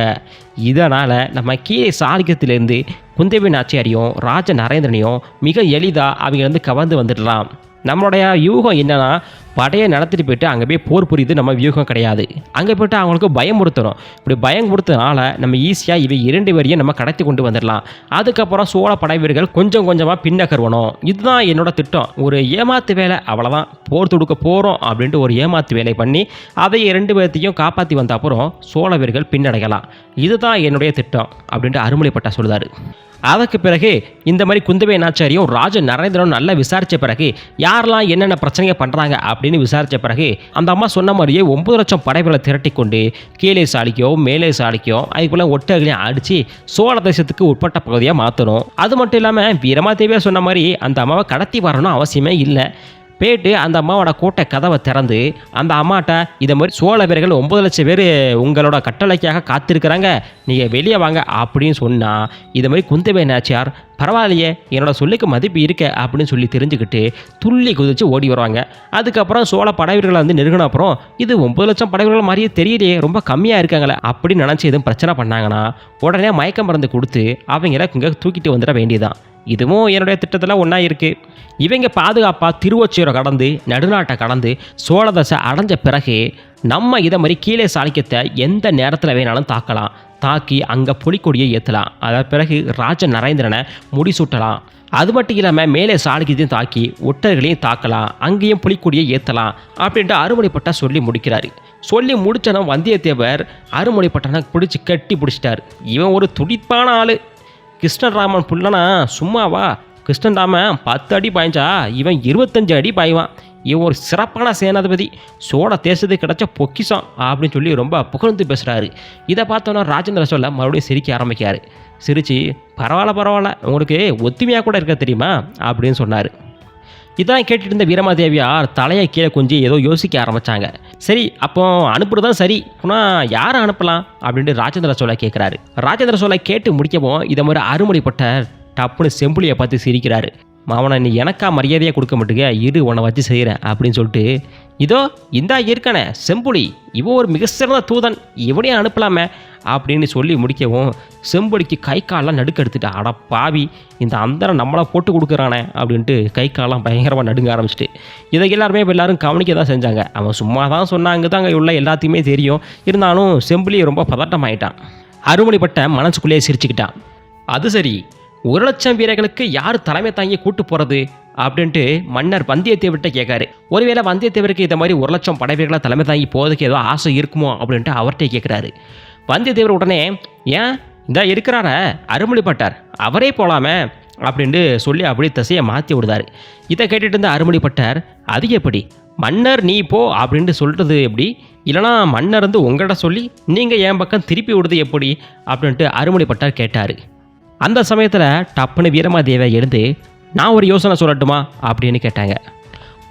இதனால் நம்ம கீழே சாளுக்கியத்திலேருந்து குந்தவை நாச்சியாரையும் ராஜ நரேந்திரனையும் மிக எளிதாக அவங்க வந்து கவர்ந்து வந்துடலாம். நம்மளுடைய வியூகம் என்னென்னா, படையை நடத்திட்டு போய்ட்டு அங்கே போய் போர் புரியுது நம்ம வியூகம் கிடையாது. அங்கே போய்ட்டு அவங்களுக்கு பயமுறுத்தணும். இப்படி பயமுறுத்தனால நம்ம ஈஸியாக இவை 2 பேரையும் நம்ம கடத்தி கொண்டு வந்துடலாம். அதுக்கப்புறம் சோழ படை வீரர்கள் கொஞ்சம் கொஞ்சமாக பின்னக்கருவணும். இதுதான் என்னோட திட்டம். ஒரு ஏமாத்து வேலை, அவ்வளோதான். போர் தொடுக்க போகிறோம் அப்படின்ட்டு ஒரு ஏமாத்து வேலை பண்ணி அதை 2 பேர்த்தையும் காப்பாற்றி வந்த அப்புறம் சோழ வீரர்கள் பின்னடையலாம். இதுதான் என்னுடைய திட்டம் அப்படின்ட்டு அருமொழிப்பட்டார் சொல்லுதார். அதுக்கு பிறகு இந்த மாதிரி குந்தவை நாச்சியாரையும் ராஜ நரேந்திரனும் நல்லா விசாரித்த பிறகு யாரெல்லாம் என்னென்ன பிரச்சனையை பண்ணுறாங்க அப்படின்னு விசாரித்த பிறகு அந்த அம்மா சொன்ன மாதிரியே 9,00,000 படைகளை திரட்டி கொண்டு கீழே சாளுக்கியம் மேலே சாளுக்கியம் அதுக்குள்ளே ஒட்டகளையும் அடித்து சோழ தேசத்துக்கு உட்பட்ட பகுதியாக மாற்றணும். அது மட்டும் இல்லாமல் வீரமாதேவியாக சொன்ன மாதிரி அந்த அம்மாவை கடத்தி வரணும் அவசியமே இல்லை. போய்ட்டு அந்த அம்மாவோட கோட்டை கதவை திறந்து அந்த அம்மாட்ட இதை மாதிரி சோழ வீரர்கள் 9,00,000 பேர் உங்களோட கட்டளைக்காக காத்திருக்கிறாங்க, நீங்கள் வெளியே வாங்க அப்படின்னு சொன்னால் இதை மாதிரி குந்தவை நாச்சியார் பரவாயில்லையே என்னோட சொல்லுக்கு மதிப்பு இருக்க அப்படின்னு சொல்லி தெரிஞ்சுக்கிட்டு துள்ளி குதிச்சு ஓடி வருவாங்க. அதுக்கப்புறம் சோழ படைவீரர்களை வந்து நெருங்கின அப்புறம் இது 9,00,000 படைவீரர்கள் மாதிரியே தெரியலையே, ரொம்ப கம்மியாக இருக்காங்களே அப்படின்னு நினச்சி எதுவும் பிரச்சனை பண்ணாங்கன்னா உடனே மயக்க மருந்து கொடுத்து அவங்கள இங்கே தூக்கிட்டு வந்துட வேண்டியதான். இதுவும் என்னுடைய திட்டத்தில் ஒன்றா இருக்குது. இவங்க பாதுகாப்பாக திருவொற்றியூரை கடந்து நடுநாட்டை கடந்து சோழ தேச அடைஞ்ச பிறகு நம்ம இதை மாதிரி கீழே சாளுக்கியத்தை எந்த நேரத்தில் வேணாலும் தாக்கலாம். தாக்கி அங்கே புலிக்கொடியை ஏற்றலாம். அதன் பிறகு ராஜ நரேந்திரனை முடிசூட்டலாம். அது மட்டும் இல்லாமல் மேலே சாளுக்கியத்தையும் தாக்கி ஒட்டர்களையும் தாக்கலாம், அங்கேயும் புலிக்கொடியை ஏற்றலாம் அப்படின்ட்டு அருமொழிப்பட்ட சொல்லி முடிக்கிறாரு. சொல்லி முடிச்சனா வந்தியத்தேவர் அருமொழிப்பட்டனை பிடிச்சி கட்டி பிடிச்சிட்டார். இவன் ஒரு துடிப்பான ஆள். கிருஷ்ணராமன் புள்ளனா சும்மாவா? கிருஷ்ணராமன் 10 அடி பாய்ஞ்சா இவன் 25 அடி பாய்வான். இவன் ஒரு சிறப்பான சேனாதிபதி, சோழ தேசத்துக்கு கிடைச்ச பொக்கிஷம் அப்படின்னு சொல்லி ரொம்ப புகழ்ந்து பேசுகிறாரு. இதை பார்த்தோன்னா ராஜேந்திர சோழ மறுபடியும் சிரிக்க ஆரம்பிக்காரு. சிரித்து பரவாயில்ல உங்களுக்கு ஒத்துமையாக கூட இருக்க தெரியுமா அப்படின்னு சொன்னார். இதான் கேட்டுட்டு இருந்த வீரமாதேவியார் தலையை கீழே கொஞ்சி ஏதோ யோசிக்க ஆரம்பித்தாங்க. சரி, அப்போ அனுப்புறதான் சரி, ஆனால் யாரை அனுப்பலாம் அப்படின்ட்டு ராஜேந்திர சோழ கேட்குறாரு. ராஜேந்திர சோழ கேட்டு முடிக்கவும் இதை மாதிரி அருமொழிப்பட்ட டப்புன்னு செம்புலியை பார்த்து சிரிக்கிறாரு. மாவனை நீ எனக்கா மரியாதையாக கொடுக்க மாட்டேங்க, இரு உன்னை வச்சு செய்கிறேன் அப்படின்னு சொல்லிட்டு இதோ இந்தா இருக்கானே செம்புலி, இவன் ஒரு மிக சிறந்த தூதன், இவனையும் அனுப்பலாமே அப்படின்னு சொல்லி முடிக்கவும் செம்புலிக்கு கை காலெலாம் நடுக்கெடுத்துட்டு அட பாவி இந்த அந்தரம் நம்மளை போட்டு கொடுக்குறானே அப்படின்ட்டு கை காலெலாம் பயங்கரமாக நடுங்க ஆரம்பிச்சிட்டு இதை எல்லாருமே இப்போ எல்லோரும் கவனிக்க தான் செஞ்சாங்க. அவன் சும்மா தான் சொன்னாங்க தான் அங்கே உள்ள எல்லாத்தையுமே தெரியும். இருந்தாலும் செம்புலி ரொம்ப பதட்டமாயிட்டான். அருமொழிப்பட்ட மனசுக்குள்ளேயே சிரிச்சுக்கிட்டான். அது சரி, 1,00,000 வீரர்களுக்கு யார் தலைமை தாங்கி கூட்டு போகிறது அப்படின்ட்டு மன்னர் வந்தியத்தேவர்கிட்ட கேட்காரு. ஒருவேளை வந்தியத்தேவருக்கு இதை மாதிரி 1,00,000 படை வீரர்களை தலைமை தாங்கி போகிறதுக்கு ஏதோ ஆசை இருக்குமோ அப்படின்ட்டு அவர்கிட்ட கேட்குறாரு. வந்தியத்தேவர் உடனே ஏன் இந்த இருக்கிறார அருள்மொழிப்பட்டார் அவரே போகலாமே அப்படின்ட்டு சொல்லி அப்படியே திசையை மாற்றி விடுதாரு. இதை கேட்டுட்டு இருந்த அருள்மொழிப்பட்டார் அது எப்படி மன்னர் நீ போ அப்படின்ட்டு சொல்கிறது எப்படி, இல்லைனா மன்னர் வந்து உங்கள்கிட்ட சொல்லி நீங்கள் என் பக்கம் திருப்பி விடுறது எப்படி அப்படின்ட்டு அருள்மொழிப்பட்டார் கேட்டார். அந்த சமயத்தில் டப்புன்னு வீரமாதேவி எழுந்து நான் ஒரு யோசனை சொல்லட்டுமா அப்படின்னு கேட்டாங்க.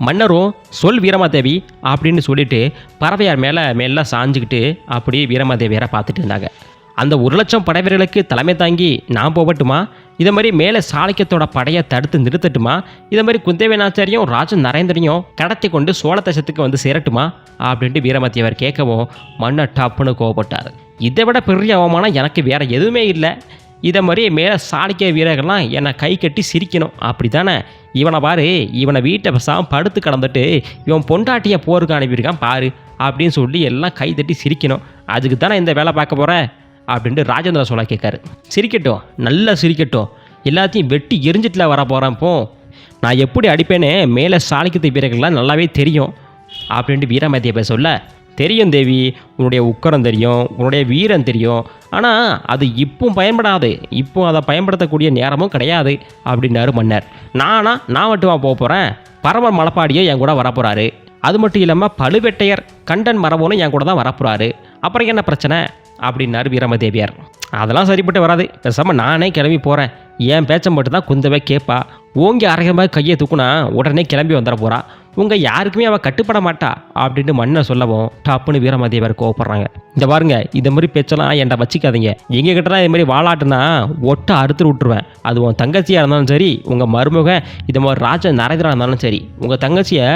மன்னரும் சொல் வீரமாதேவி அப்படின்னு சொல்லிட்டு பறவையார் மேலே சாஞ்சிக்கிட்டு அப்படியே வீரமாதேவியாரை பார்த்துட்டு இருந்தாங்க. அந்த 1,00,000 படை வீரர்களுக்கு தலைமை தாங்கி நான் போகட்டுமா, இதை மாதிரி மேலே சாளுக்கியத்தோட படையை தடுத்து நிறுத்தட்டுமா, இதை மாதிரி குந்தேவனாச்சாரியும் ராஜ நரேந்திரனையும் கடத்தி கொண்டு சோழ தேசத்துக்கு வந்து சேரட்டுமா அப்படின்ட்டு வீரமாதேவியார் கேட்கவும் மன்னர் டப்புன்னு கோவப்பட்டார். இதை விட பெரிய அவமானம் எனக்கு வேற எதுவுமே இல்லை. இதை மாதிரி மேலே சாளுக்கிய வீரர்கள்லாம் என்னை கை கட்டி சிரிக்கணும் அப்படி தானே, இவனை பாரு இவனை வீட்டை பேசாமல் படுத்து கடந்துட்டு இவன் பொண்டாட்டியை போருக்கு அனுப்பியிருக்கான் பாரு அப்படின்னு சொல்லி எல்லாம் கை தட்டி சிரிக்கணும், அதுக்கு தானே இந்த வேலை பார்க்க போகிறேன் அப்படின்ட்டு ராஜேந்திர சோழா கேட்காரு. சிரிக்கட்டும் நல்லா சிரிக்கட்டும், எல்லாத்தையும் வெட்டி எரிஞ்சிட்டுல வர போகிறப்போ நான் எப்படி அடிப்பேன்னு மேலே சாளுக்கியத்து வீரர்கள்லாம் நல்லாவே தெரியும் அப்படின்ட்டு வீரமாதேவி சொல்ல தெரியும் தேவி, உன்னுடைய உக்கரம் தெரியும், உன்னுடைய வீரம் தெரியும், ஆனால் அது இப்பவும் பயன்படாது, இப்போ அதை பயன்படுத்தக்கூடிய நேரமும் கிடையாது அப்படின்னாரு மன்னர். நான் மட்டுமா போக போகிறேன், பரமன் மலைப்பாடியோ என் கூட வரப்போகிறாரு, அது மட்டும் இல்லாமல் பழுவேட்டையர் கண்டன் மரபோனும் என் கூட தான் வரப்போகிறாரு, அப்புறம் என்ன பிரச்சனை அப்படின்னாரு வீரமாதேவியார். அதெல்லாம் சரிப்பட்டு வராது, பேசாமல் நானே கிளம்பி போகிறேன், என் பேச்சை மட்டும் தான் குந்தவை கேட்பா, ஓங்கி அரைக்கிற மாதிரி கையை தூக்குனா உடனே கிளம்பி வந்துட போகிறா, உங்கள் யாருக்குமே அவள் கட்டுப்பட மாட்டா அப்படின்னு மன்னர் சொல்லவும் டப்புன்னு வீரமாதேவியார் கோவப்படுறாங்க. இந்த பாருங்க இந்த மாதிரி பேச்செல்லாம் என்கிட்ட வச்சுக்காதீங்க, எங்கள் கிட்டலாம் இது மாதிரி வாழாட்டுனா ஒட்ட அறுத்து விட்டுருவேன், அது உன் தங்கச்சியாக இருந்தாலும் சரி, உங்கள் மருமக இது மாதிரி ராஜ நரேந்திரா இருந்தாலும் சரி, உங்கள் தங்கச்சியை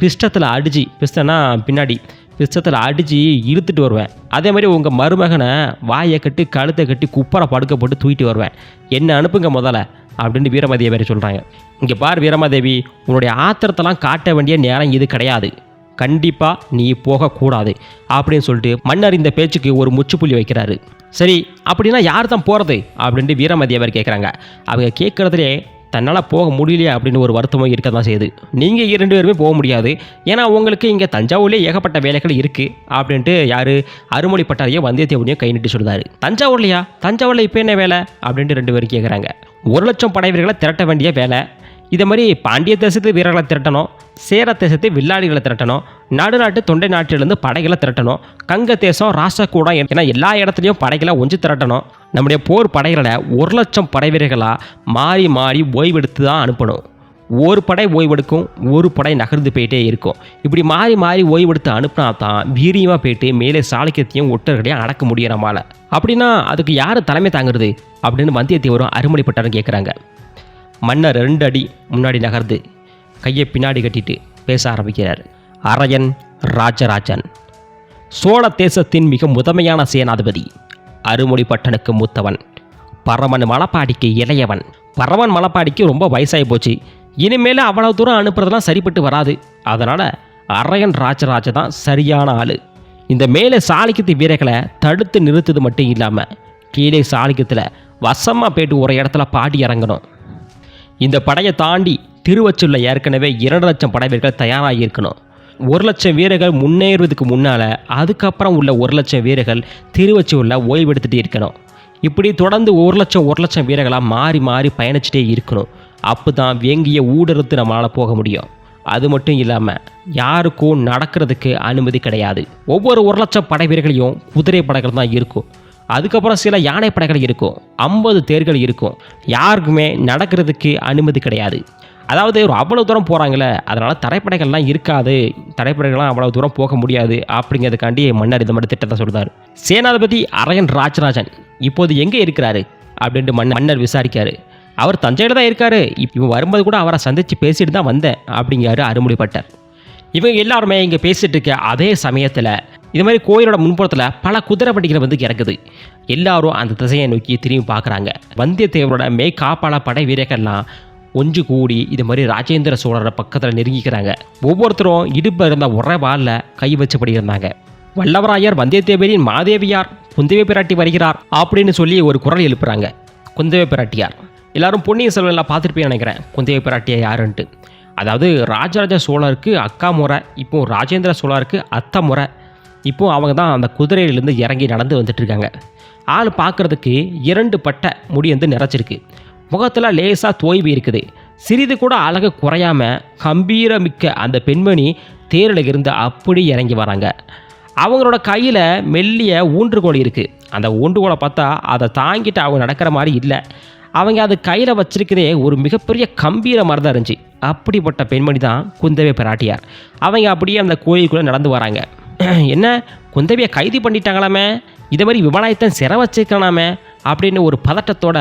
பிஸ்டத்தில் அடிச்சு, பிஸ்டனா பின்னாடி பிஸ்டத்தில் அடித்து இழுத்துட்டு வருவேன், அதே மாதிரி உங்கள் மருமகனை வாயை கட்டி கழுத்தை கட்டி குப்பரை படுக்க போட்டு தூக்கிட்டு வருவேன், என்ன அனுப்புங்க முதல்ல அப்படின்ட்டு வீரமாதேவி சொல்கிறாங்க. இங்கே பார் வீரமாதேவி, உன்னுடைய ஆத்திரத்தெல்லாம் காட்ட வேண்டிய நேரம் இது கிடையாது, கண்டிப்பாக நீ போகக்கூடாது அப்படின்னு சொல்லிட்டு மன்னர் இந்த பேச்சுக்கு ஒரு முற்றுப்புள்ளி வைக்கிறாரு. சரி அப்படின்னா யார் தான் போகிறது அப்படின்ட்டு வீரமாதேவி கேட்குறாங்க. அவங்க கேட்குறதுலே தன்னால் போக முடியலையே அப்படின்னு ஒரு வருத்தமும் இருக்க தான் செய்யுது. நீங்கள் 2 பேருமே போக முடியாது, ஏன்னா உங்களுக்கு இங்கே தஞ்சாவூர்லேயே ஏகப்பட்ட வேலைகள் இருக்குது அப்படின்ட்டு யார் அருள்மொழிப்பட்டாரையும் வந்தியத்தேவனையும் கை நீட்டி சொல்கிறாரு. தஞ்சாவூர்லையா, தஞ்சாவூரில் இப்போ என்ன வேலை அப்படின்ட்டு 2 பேரும் கேட்குறாங்க. 1,00,000 படை வீரர்களை திரட்ட வேண்டிய வேலை, இதை மாதிரி பாண்டிய தேசத்து வீரர்களை திரட்டணும், சேர தேசத்து வில்லாளிகளை திரட்டணும், நடுநாட்டு தொண்டை நாட்டிலிருந்து படைகளை திரட்டணும், கங்க தேசம் ராசக்கூடம் என எல்லா இடத்துலையும் படைகளை ஒன்று திரட்டணும். நம்முடைய போர் படைகளை 1,00,000 படை வீரர்களாக மாறி மாறி ஓய்வெடுத்து தான் அனுப்பணும். ஒரு படை ஓய்வெடுக்கும், ஒரு படை நகர்ந்து போயிட்டே இருக்கும். இப்படி மாறி மாறி ஓய்வெடுத்து அனுப்பினா தான் வீரியமாக போயிட்டு மேலே சாளுக்கியத்தையும் ஒட்டர்களையும் அடக்க முடியும் நம்மளால். அப்படின்னா அதுக்கு யார் தலைமை தாங்கிறது அப்படின்னு வந்தியத்தேவரும் அருள்மொழிப்பட்டாரும் கேட்குறாங்க. மன்னர் 2 அடி முன்னாடி நகர்ந்து கையை பின்னாடி கட்டிட்டு பேச ஆரம்பிக்கிறார். அரையன் ராஜராஜன், சோழ தேசத்தின் மிக முதன்மையான சேனாதிபதி, அருள்மொழிப்பட்டனுக்கு மூத்தவன், பரமன் மலைப்பாடிக்கு இளையவன். பரமன் மலைப்பாடிக்கு ரொம்ப வயசாகி போச்சு, இனிமேல் அவ்வளவு தூரம் அனுப்புறதெல்லாம் சரிப்பட்டு வராது, அதனால் அரையன் ராஜராஜ தான் சரியான ஆள். இந்த மேலே சாளுக்கியத்து வீரர்களை தடுத்து நிறுத்தது மட்டும் இல்லாமல் கீழே சாளுக்கியத்தில் வசமாக போய்ட்டு ஒரு இடத்துல பாடி இறங்கணும். இந்த படையை தாண்டி திருவொற்றியூர்ல ஏற்கனவே 2,00,000 படை வீரர்கள் தயாராகி இருக்கணும். 1,00,000 வீரர்கள் முன்னேறுவதுக்கு முன்னால் அதுக்கப்புறம் உள்ள 1,00,000 வீரர்கள் திருவொற்றியூரில் ஓய்வெடுத்துகிட்டே இருக்கணும். இப்படி தொடர்ந்து 1,00,000 வீரர்களாக மாறி மாறி பயணிச்சுட்டே இருக்கணும். அப்போ தான் வேங்கிய ஊடறுத்து நம்மளால் போக முடியும். அது மட்டும் இல்லாமல் யாருக்கும் நடக்கிறதுக்கு அனுமதி கிடையாது. ஒவ்வொரு 1,00,000 படை வீரர்களையும் குதிரை படைகள் தான் இருக்கும், அதுக்கப்புறம் சில யானை படைகள் இருக்கும், 50 தேர்கள் இருக்கும், யாருக்குமே நடக்கிறதுக்கு அனுமதி கிடையாது. அதாவது ஒரு அவ்வளோ தூரம் போகிறாங்களே, அதனால் தரைப்படைகள்லாம் இருக்காது, தரைப்படைகள்லாம் அவ்வளோ தூரம் போக முடியாது அப்படிங்கிறதுக்காண்டி மன்னர் இந்த மாதிரி திட்டத்தை சொல்கிறார். சேனாதிபதி அரையன் ராஜராஜன் இப்போது எங்கே இருக்கிறாரு அப்படின்ட்டு மன்னர் விசாரிக்காரு. அவர் தஞ்சையில் தான் இருக்காரு, இவன் வரும்போது கூட அவரை சந்தித்து பேசிட்டு தான் வந்தேன் அப்படிங்கிறாரு அருள்மொழிப்பட்டார். இவங்க எல்லாருமே இங்கே பேசிகிட்டு இருக்க அதே சமயத்தில் இது மாதிரி கோயிலோட முன்புறத்தில் பல குதிரை பட்டிகளை வந்து இறக்குது. எல்லாரும் அந்த திசையை நோக்கி திரும்பி பார்க்குறாங்க. வந்தியத்தேவரோட காப்பாள படை வீரர்கள்லாம் ஒன்று கூடி இது மாதிரி ராஜேந்திர சோழரை பக்கத்தில் நெருங்கிக்கிறாங்க. ஒவ்வொருத்தரும் இடுப்பில் இருந்த ஒரே வாலில் கை வச்சபடி இருந்தாங்க. வல்லவராயர் வந்தியத்தேவரின் மாதேவியார் குந்தவை பிராட்டி வருகிறார் அப்படின்னு சொல்லி ஒரு குரல் எழுப்புறாங்க. குந்தவை பிராட்டியார் எல்லாரும் பொன்னியின் செல்வன்லாம் பார்த்துருப்பேன்னு நினைக்கிறேன், குந்தவை பிராட்டியை யாருன்ட்டு. அதாவது ராஜராஜ சோழருக்கு அக்கா முறை, இப்போது ராஜேந்திர சோழருக்கு அத்தை முறை. இப்போது அவங்க தான் அந்த குதிரையிலேருந்து இறங்கி நடந்து வந்துட்டுருக்காங்க. ஆள் பார்க்குறதுக்கு 2 பட்டை முடி வந்து நிறைச்சிருக்கு. முகத்தில் லேசாக தோய்வு இருக்குது. சிறிது கூட அழகு குறையாமல் கம்பீரமிக்க அந்த பெண்மணி தேரில் இருந்து அப்படி இறங்கி வராங்க. அவங்களோட கையில் மெல்லிய ஊன்றுகோல் இருக்குது. அந்த ஊன்றுகோலை பார்த்தா அதை தாங்கிட்டு அவங்க நடக்கிற மாதிரி இல்லை. அவங்க அது கையில் வச்சிருக்கிறதே ஒரு மிகப்பெரிய கம்பீர மாதிரி தான் இருந்துச்சு. அப்படிப்பட்ட பெண்மணி தான் குந்தவை பிராட்டியார். அவங்க அப்படியே அந்த கோயிலுக்குள்ளே நடந்து வராங்க. என்ன, குந்தவையை கைது பண்ணிட்டாங்களாமே, இதே மாதிரி விமானத்தையும் சிறை வச்சுக்கலாமே அப்படின்னு ஒரு பதட்டத்தோட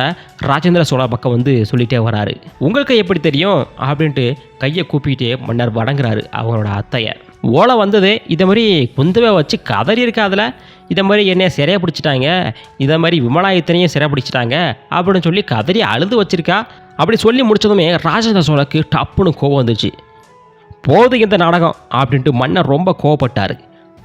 ராஜேந்திர சோழ பக்கம் வந்து சொல்லிகிட்டே வராரு. உங்களுக்கு எப்படி தெரியும் அப்படின்ட்டு கையை கூப்பிக்கிட்டே மன்னர் வணங்குறாரு அவங்களோட அத்தையை. ஓலை வந்தது, இதை மாதிரி குந்தவை வச்சு கதறி இருக்காதுல, இதை மாதிரி என்னைய சிறைய பிடிச்சிட்டாங்க, இதை மாதிரி விமலாயத்தனையும் சிறை பிடிச்சிட்டாங்க அப்படின்னு சொல்லி கதறி அழுது வச்சிருக்கா. அப்படி சொல்லி முடிச்சதுமே ராஜேந்திர சோழக்கு டப்புன்னு கோபம் வந்துச்சு. போது இந்த நாடகம் அப்படின்ட்டு மன்னர் ரொம்ப கோவப்பட்டார்.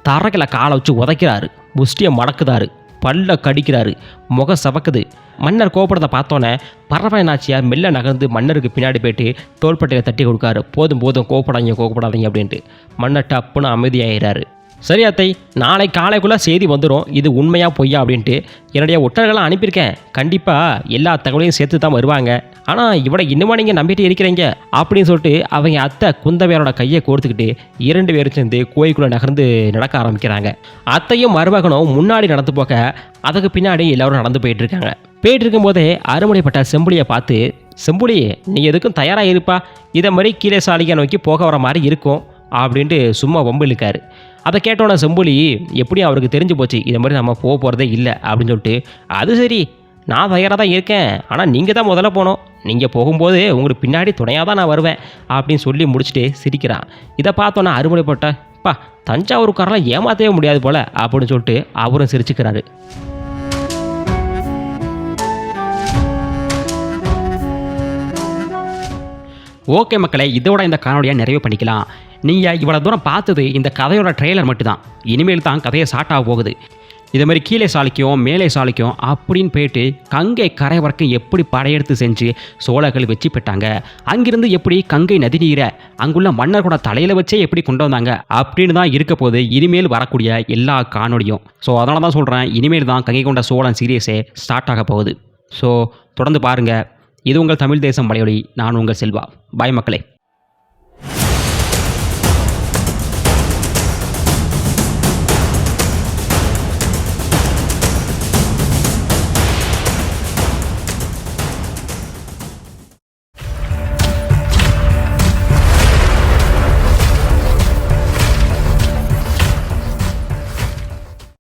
தரக்கில் காலை வச்சு உதைக்கிறாரு, முஷ்டியை மடக்குதாரு, பல்ல கடிக்கிறாரு, முகம் சவக்குது. மன்னர் கோபப்படுறதை பார்த்தோன்னே பறவை நாச்சியார் மெல்ல நகர்ந்து மன்னருக்கு பின்னாடி போயிட்டு தோள்பட்டையை தட்டி கொடுக்காரு. போதும் போதும், கோவப்படாதீங்க அப்படின்ட்டு. மன்னர் டப்புன்னு அமைதியாகிறாரு. சரி அத்தை, நாளை காலைக்குள்ளே செய்தி வந்துடும், இது உண்மையாக பொய்யா அப்படின்ட்டு. என்னுடைய ஒற்றர்கள்லாம் அனுப்பியிருக்கேன், கண்டிப்பாக எல்லா தகவலையும் சேர்த்து தான் வருவாங்க. ஆனால் இவனை இன்னுமா நீங்கள் நம்பிட்டு இருக்கிறீங்க அப்படின்னு சொல்லிட்டு அவங்க அத்தை குந்தவையரோட கையை கோர்த்துக்கிட்டு 2 பேரும் சேர்ந்து கோயிலுக்குள்ளே நகர்ந்து நடக்க ஆரம்பிக்கிறாங்க. அத்தையும் மருமகனும் முன்னாடி நடந்து போக அதுக்கு பின்னாடி எல்லோரும் நடந்து போயிட்டு இருக்காங்க. போயிட்டு இருக்கும்போதே அருமுனைப்பட்ட செம்புலியை பார்த்து, செம்புலி நீ எதுக்கும் தயாராக இருப்பா, இதை மாதிரி கீழே சாலிகை நோக்கி போக வர மாதிரி இருக்கும் அப்படின்ட்டு சும்மா வம்பு இழுக்காரு. அதை கேட்டோன்னே செம்புலி எப்படியும் அவருக்கு தெரிஞ்சு போச்சு, இதை மாதிரி நம்ம போகிறதே இல்லை அப்படின்னு சொல்லிட்டு, அது சரி நான் தயாராக தான் இருக்கேன், ஆனால் நீங்கள் தான் முதல்ல போகணும், நீங்கள் போகும்போது உங்களுக்கு பின்னாடி துணையாக தான் நான் வருவேன் அப்படின்னு சொல்லி முடிச்சுட்டு சிரிக்கிறான். இதை பார்த்தோன்னா அருமுனைப்பட்ட, பா தஞ்சாவூருக்காரெல்லாம் ஏமாற்றவே முடியாது போல் அப்படின்னு சொல்லிட்டு அவரும் சிரிச்சுக்கிறாரு. ஓகே மக்களே, இதோட இந்த காணொலியை நிறைவு பண்ணிக்கலாம். நீங்கள் இவ்வளோ தூரம் பார்த்தது இந்த கதையோட ட்ரெய்லர் மட்டும்தான். இனிமேல் தான் கதையை ஸ்டார்ட் ஆக போகுது. இதே மாதிரி கீழே சாலிக்கும் மேலே சாலிக்கும் அப்படின்னு போயிட்டு கங்கை கரை வரைக்கும் எப்படி படையெடுத்து செஞ்சு சோழர்கள் வெற்றி பெற்றாங்க, அங்கிருந்து எப்படி கங்கை நதி நீரை அங்குள்ள மன்னர்களோட தலையில் வச்சே எப்படி கொண்டு வந்தாங்க அப்படின்னு தான் இருக்க போது இனிமேல் வரக்கூடிய எல்லா காணொலியும். ஸோ அதனால தான் சொல்கிறேன், இனிமேல் தான் கங்கை கொண்ட சோழன் சீரியஸே ஸ்டார்ட் ஆக போகுது. ஸோ தொடர்ந்து பாருங்கள். இது உங்கள் தமிழ் தேசம் மலையொலி. நான் உங்கள் செல்வா. பாய் மக்களே.